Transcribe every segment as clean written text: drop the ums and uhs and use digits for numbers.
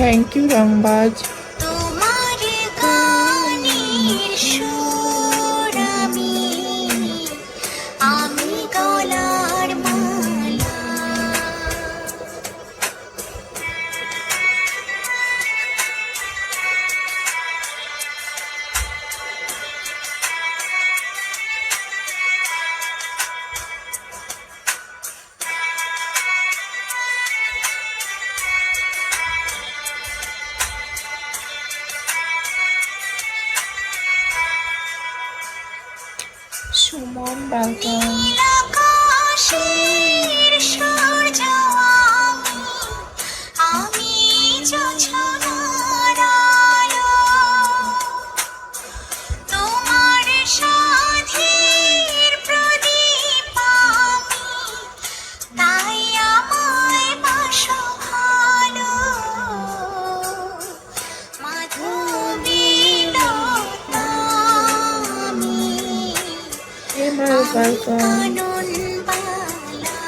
Thank you রংবাজ। তোমার গানের সুর আমি গলার মালা। সুমন ওয়েলকাম। নীল আকাশের সূর্য আমি জোছনার আলো। তোমার সাথীর প্রদীপ আমি, তাই আমায় বাসো ভালো। মাধবীলতা আমি, এমআর ওয়েলকাম। কানন বালা।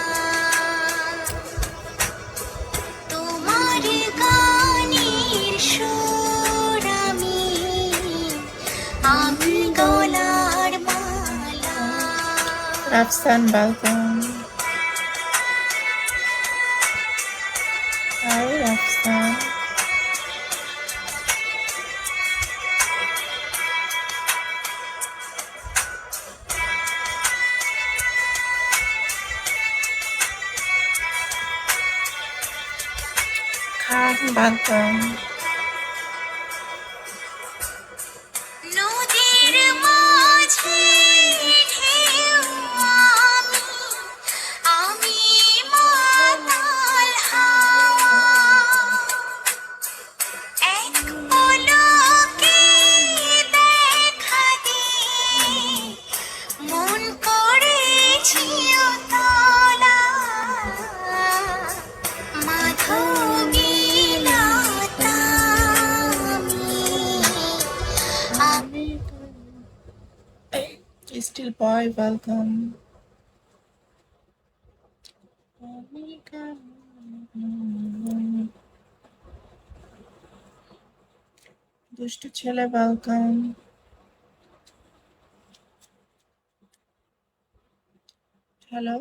তোমার গানের সুর আমি গলার মালা। রাফসান ওয়েলকাম। হাই রাফসান। খান ওয়েলকাম। নদীর মাঝে ঢেউ আমি মাতাল হাওয়া। এক পলকে দেখা দিয়ে মন করেছি উতলা। মাধবীলতা আমি। স্টিল বয় ওয়েলকাম। দুষ্টু ছেলে ওয়েলকাম। হ্যালো।